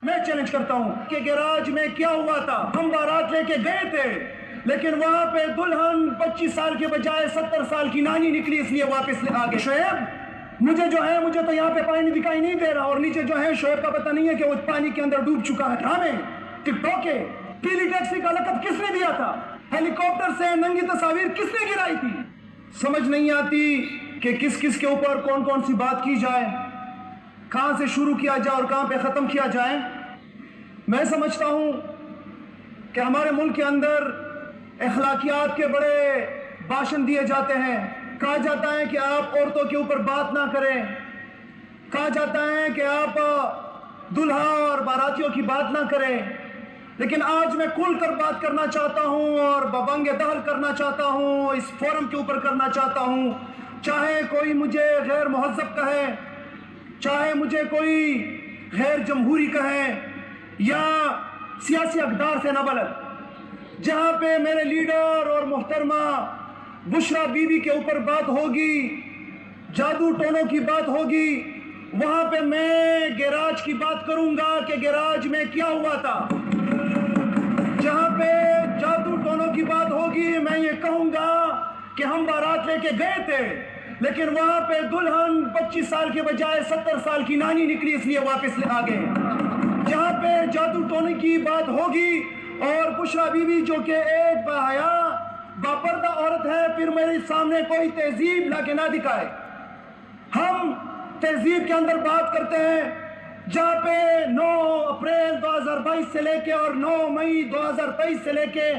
میں چیلنج کرتا ہوں کہ گیراج میں کیا ہوا تھا. ہم بارات لے کے گئے تھے لیکن وہاں پہ دلہن 25 سال کے بجائے 70 سال کی نانی نکلی, اس لیے واپس لے آگے. شعیب مجھے تو یہاں پہ پانی دکھائی نہیں دے رہا, اور نیچے جو ہے شعیب کا پتہ نہیں ہے کہ وہ پانی کے اندر ڈوب چکا ہے. ہمیں ٹک ٹاک کے پیلی ٹیکسی کا لقب کس نے دیا تھا؟ ہیلی کاپٹر سے ننگی تصاویر کس نے گرائی تھی؟ سمجھ نہیں آتی کہ کس کس کے اوپر کون کون سی بات کی جائے, کہاں سے شروع کیا جائے اور کہاں پہ ختم کیا جائے. میں سمجھتا ہوں کہ ہمارے ملک کے اندر اخلاقیات کے بڑے بھاشن دیے جاتے ہیں. کہا جاتا ہے کہ آپ عورتوں کے اوپر بات نہ کریں, کہا جاتا ہے کہ آپ دلہا اور باراتیوں کی بات نہ کریں. لیکن آج میں کھل کر بات کرنا چاہتا ہوں اور ببنگ دہل کرنا چاہتا ہوں, اس فورم کے اوپر کرنا چاہتا ہوں. چاہے کوئی مجھے غیر مہذب کہے, چاہے مجھے کوئی غیر جمہوری کہے یا سیاسی اقدار سے نہ بلد, جہاں پہ میرے لیڈر اور محترمہ بشرا بی بی کے اوپر بات ہوگی, جادو ٹونوں کی بات ہوگی, وہاں پہ میں گیراج کی بات کروں گا کہ گیراج میں کیا ہوا تھا. جہاں پہ جادو ٹونوں کی بات ہوگی میں یہ کہوں گا کہ ہم بارات لے کے گئے تھے لیکن وہاں پہ دلہن 25 سال کے بجائے 70 سال کی نانی نکلی, اس لیے واپس لے آگے. جہاں پہ جادو ٹونے کی بات ہوگی اور بشرا بی بی جو کہ ایک باحیا باپردہ عورت ہے, پھر میرے سامنے کوئی تہذیب لا کے نہ دکھائے. ہم تہذیب کے اندر بات کرتے ہیں جہاں پہ 9 اپریل 2022 سے لے کے اور 9 مئی 2023 سے لے کے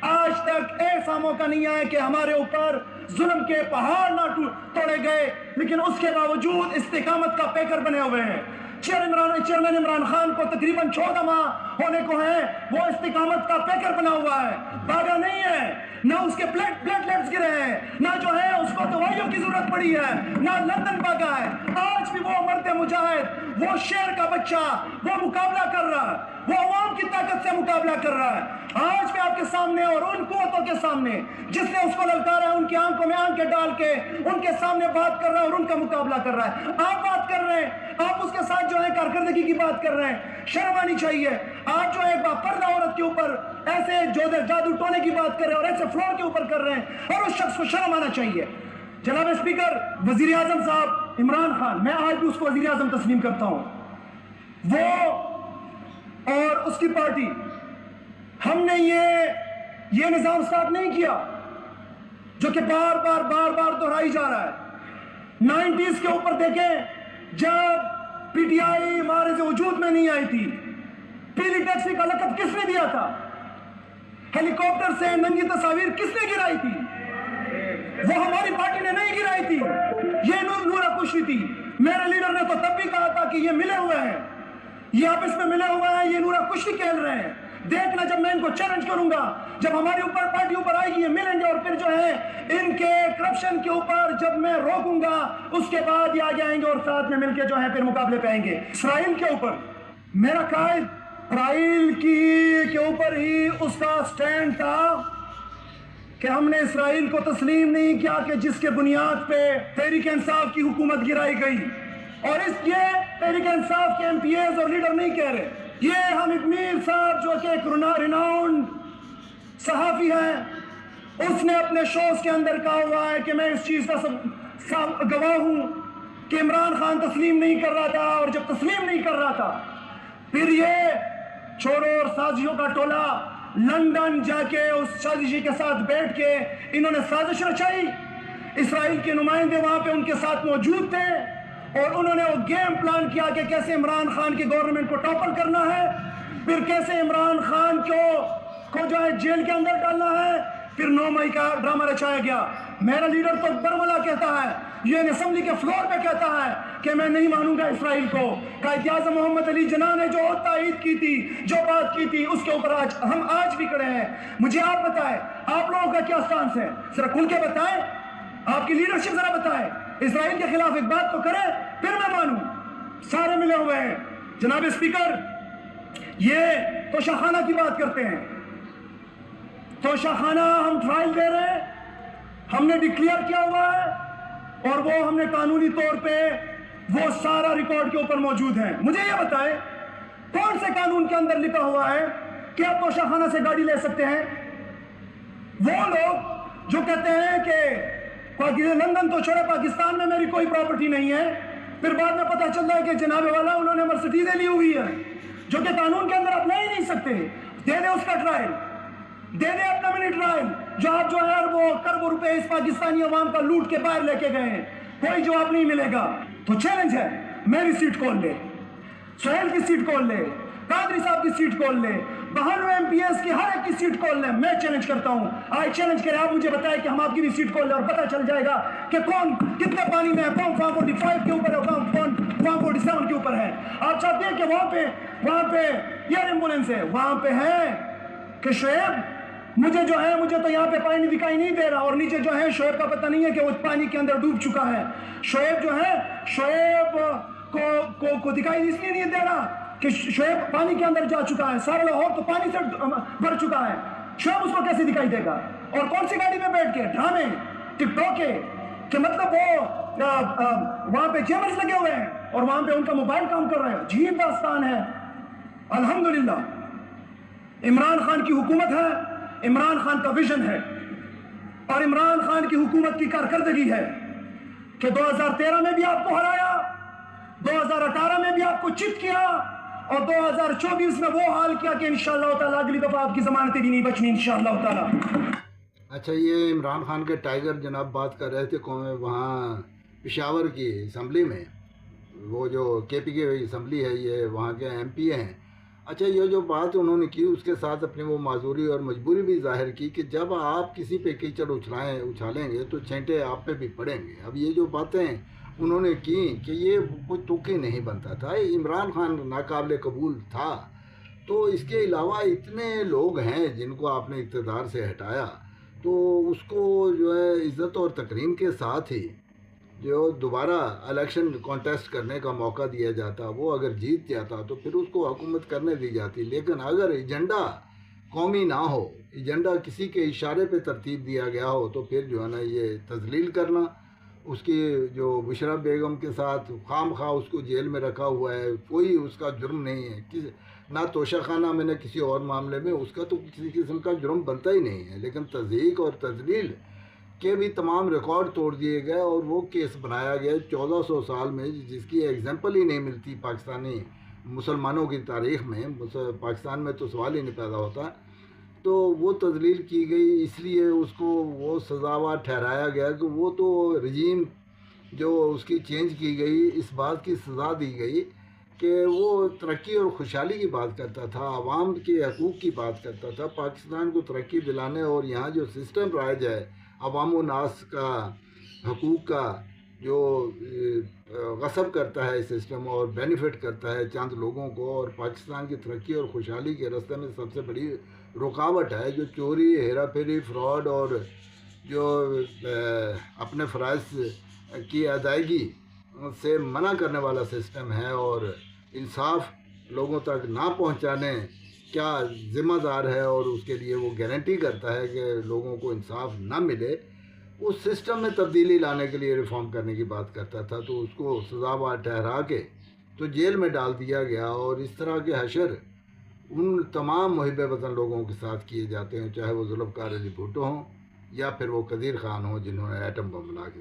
آج تک ایسا موقع نہیں آیا کہ ہمارے اوپر ظلم کے پہاڑ نہ توڑے گئے, لیکن اس کے باوجود استقامت کا پیکر بنے ہوئے ہیں. چیئرمین عمران خان کو تقریباً 14 ماہ ہونے کو ہیں, وہ استقامت کا پیکر بنا ہوا ہے, بھاگا نہیں ہے, نہ اس کے پلیٹلیٹس گرے ہیں, نہ جو ہے اس کو دوائیوں کی ضرورت پڑی ہے, نہ لندن بھاگا ہے. آج بھی وہ مرد مجاہد, وہ شیر کا بچہ, وہ مقابلہ کر رہا ہے, وہ عوام کی طاقت سے مقابلہ کر رہا ہے. آج بھی آپ کے سامنے اور ان قوتوں کے سامنے جس نے اس کو للکارا ہے, ان کی آنکھوں میں آنکھیں ڈال کے ان کے سامنے بات کر رہا ہے اور ان کا مقابلہ کر رہا ہے. آپ بات کر رہے ہیں, آپ اس کے ساتھ جو ہے کارکردگی کی بات کر رہے ہیں, شرم آنی چاہیے. آپ جو ہے ایک باپردہ عورت کے اوپر ایسے جادو ٹونے کی بات کر رہے ہیں اور ایسے فلور کے اوپر کر رہے ہیں, اور اس شخص کو شرم آنا چاہیے. جناب اسپیکر, وزیر اعظم صاحب عمران خان, میں آج بھی اس کو وزیر اعظم تسلیم کرتا ہوں. وہ اور اس کی پارٹی, ہم نے یہ نظام اسٹارٹ نہیں کیا جو کہ بار بار دہرائی جا رہا ہے. 90s کے اوپر دیکھیں جب پی ٹی آئی معرض وجود میں نہیں آئی تھی, پیلی ٹیکسی کا لقب کس نے دیا تھا؟ ہیلی کاپٹر سے ننگی تصاویر کس نے گرائی تھی؟ وہ ہماری پارٹی نے نہیں گرائی تھی, یہ نورا کشی تھی. میرے لیڈر نے تو تب بھی کہا تھا کہ یہ ملے ہوئے ہیں, یہ آپس میں ملے ہوئے ہیں, یہ نورا کشی کھیل رہے ہیں. دیکھنا جب میں ان کو چیلنج کروں گا, جب ہماری اوپر پارٹی اوپر آئے گی یہ ملیں گے, اور پھر جو ہے ان کے کرپشن کے اوپر جب میں روکوں گا اس کے بعد یہ آگے آئیں گے اور ساتھ میں مل کے جو ہے پھر مقابلے پہ آئیں گے. اسرائیل کے اوپر میرا قائد اسرائیل کے اوپر ہی اس کا سٹینڈ تھا کہ ہم نے اسرائیل کو تسلیم نہیں کیا کہ جس کے بنیاد پہ تحریک انصاف کی حکومت گرائی گئی. اور یہ تحریک انصاف کے ایم پی ایز اور لیڈر نہیں کہہ رہے, یہ حامد میر صاحب جو کہ ایک ریناؤنڈ صحافی ہیں, اس نے اپنے شوز کے اندر کہا ہوا ہے کہ میں اس چیز کا گواہ ہوں کہ عمران خان تسلیم نہیں کر رہا تھا, اور جب تسلیم نہیں کر رہا تھا پھر یہ چوروں اور سازشوں کا ٹولہ لندن جا کے اس سازشی کے ساتھ بیٹھ کے انہوں نے سازش رچائی. اسرائیل کے نمائندے وہاں پہ ان کے ساتھ موجود تھے اور انہوں نے وہ گیم پلان کیا کہ کیسے عمران خان کی گورنمنٹ کو ٹاپل کرنا ہے, پھر کیسے عمران خان کو جو ہے جیل کے اندر ڈالنا ہے. پھر 9 مئی کا ڈرامہ رچایا گیا. میرا لیڈر تو برملا کہتا ہے, یہ اسمبلی کے فلور پہ کہتا ہے کہ میں نہیں مانوں گا اسرائیل کو. قائد اعظم محمد علی جناح نے جو تائید کی تھی, جو بات کی تھی, اس کے اوپر ہم آج بھی کھڑے ہیں. مجھے آپ بتائیں آپ لوگوں کا کیا سٹانس ہے, ذرا کھل کے بتائیں, آپ کی لیڈرشپ ذرا بتائیں. اسرائیل کے خلاف ایک بات تو کریں پھر میں مانوں. سارے ملے ہوئے ہیں. جناب اسپیکر, یہ توشہ خانہ کی بات کرتے ہیں. توشہ خانہ ہم ٹرائل دے رہے ہیں, ہم نے ڈکلیئر کیا ہوا ہے اور وہ ہم نے قانونی طور پہ وہ سارا ریکارڈ کے اوپر موجود ہیں. مجھے یہ بتائیں کون سے قانون کے اندر لکھا ہوا ہے کہ آپ توشہ خانہ سے گاڑی لے سکتے ہیں؟ وہ لوگ جو کہتے ہیں کہ لندن تو چھوڑے پاکستان میں میری کوئی پراپرٹی نہیں ہے، پھر بعد میں پتہ چلتا ہے کہ جناب والا انہوں نے مرسیڈیزیں لی ہوئی ہے جو کہ قانون کے اندر آپ لے ہی نہیں سکتے۔ دے دے اس کا ٹرائل، دے دے اپنا منی ٹرائل، جو آپ جو ہے اربوں روپے اس پاکستانی عوام کا لوٹ کے باہر لے کے گئے ہیں، کوئی جواب نہیں ملے گا۔ تو چیلنج ہے، میری سیٹ کھول لے، سہیل کی سیٹ کھول لے، قادری صاحب کی سیٹ کھول لے، 92 ایم پی ایس کی ہر ایک کی سیٹ کھول لیں۔ میں چیلنج کرتا ہوں، آج چیلنج کریں، آپ مجھے بتائیں کہ ہم آپ کی بھی سیٹ کھول لیں اور پتہ چل جائے گا کہ کون کتنے پانی میں ہے، کون فارم 45 کے اوپر ہے، کون فارم 47 کے اوپر ہے۔ آپ چاہتے ہیں کہ وہاں پہ ایئر ایمبولینس ہے، وہاں پہ ہے کہ شعیب مجھے جو ہے مجھے تو یہاں پہ پانی دکھائی نہیں دے رہا، اور نیچے جو ہے شعیب کا پتہ نہیں ہے کہ وہ پانی کے اندر ڈوب چکا ہے۔ شعیب جو ہے شعیب کو دکھائی اس لیے نہیں دے رہا کہ شعیب پانی کے اندر جا چکا ہے، سارا لاہور تو پانی سے بھر چکا ہے، شعیب اس کو کیسے دکھائی دے گا؟ اور کون سی گاڑی میں بیٹھ کے ڈرامے ٹک ٹاک کے کہ مطلب وہ وہاں پہ کیمرز لگے ہوئے ہیں اور وہاں پہ ان کا موبائل کام کر رہا ہے۔ عجیب داستان ہے۔ الحمدللہ عمران خان کی حکومت ہے، عمران خان کا ویژن ہے، اور عمران خان کی حکومت کی کارکردگی ہے کہ 2013 میں بھی آپ کو ہرایا، 2018 میں بھی آپ کو چت کیا، اور 2024 میں وہ حال کیا کہ انشاءاللہ تعالیٰ اگلی دفعہ آپ کی ضمانتیں بھی نہیں بچنی انشاءاللہ تعالیٰ۔ اچھا، یہ عمران خان کے ٹائیگر جناب بات کر رہے تھے وہاں پشاور کی اسمبلی میں، وہ جو کے پی کے اسمبلی ہے، یہ وہاں کے ایم پی ہیں۔ اچھا، یہ جو بات انہوں نے کی اس کے ساتھ اپنی وہ معذوری اور مجبوری بھی ظاہر کی کہ جب آپ کسی پہ کیچڑ اچھالیں گے تو چھینٹے آپ پہ بھی پڑیں گے۔ اب یہ جو باتیں انہوں نے کی کہ یہ کوئی توقع نہیں بنتا تھا، عمران خان ناقابل قبول تھا، تو اس کے علاوہ اتنے لوگ ہیں جن کو آپ نے اقتدار سے ہٹایا، تو اس کو جو ہے عزت اور تکریم کے ساتھ ہی جو دوبارہ الیکشن کانٹیسٹ کرنے کا موقع دیا جاتا، وہ اگر جیت جاتا تو پھر اس کو حکومت کرنے دی جاتی۔ لیکن اگر ایجنڈا قومی نہ ہو، ایجنڈا کسی کے اشارے پہ ترتیب دیا گیا ہو، تو پھر جو ہے نا یہ تذلیل کرنا، اس کی جو بشرا بیگم کے ساتھ خام خواہ اس کو جیل میں رکھا ہوا ہے، کوئی اس کا جرم نہیں ہے، نہ توشہ خانہ میں نہ کسی اور معاملے میں اس کا تو کسی قسم کا جرم بنتا ہی نہیں ہے، لیکن تضحیک اور تذلیل کے بھی تمام ریکارڈ توڑ دیے گئے، اور وہ کیس بنایا گیا 1400 سال میں، جس کی ایگزامپل ہی نہیں ملتی پاکستانی مسلمانوں کی تاریخ میں۔ پاکستان میں تو سوال ہی نہیں پیدا ہوتا، تو وہ تذلیل کی گئی، اس لیے اس کو وہ سزاوار ٹھہرایا گیا کہ وہ تو رجیم جو اس کی چینج کی گئی، اس بات کی سزا دی گئی کہ وہ ترقی اور خوشحالی کی بات کرتا تھا، عوام کے حقوق کی بات کرتا تھا، پاکستان کو ترقی دلانے اور یہاں جو سسٹم رائج ہے عوام و ناس کا حقوق کا جو غصب کرتا ہے سسٹم اور بینیفٹ کرتا ہے چند لوگوں کو، اور پاکستان کی ترقی اور خوشحالی کے راستے میں سب سے بڑی رکاوٹ ہے جو چوری، ہیرا پھیری، فراڈ اور جو اپنے فرائض کی ادائیگی سے منع کرنے والا سسٹم ہے، اور انصاف لوگوں تک نہ پہنچانے کیا ذمہ دار ہے، اور اس کے لیے وہ گارنٹی کرتا ہے کہ لوگوں کو انصاف نہ ملے، اس سسٹم میں تبدیلی لانے کے لیے ریفارم کرنے کی بات کرتا تھا، تو اس کو سزاوار ٹھہرا کے تو جیل میں ڈال دیا گیا۔ اور اس طرح کے حشر ان تمام محب وطن لوگوں کے ساتھ کیے جاتے ہیں، چاہے وہ ذوالفقار علی بھٹو ہوں یا پھر وہ قدیر خان ہوں جنہوں نے ایٹم بم بنا کے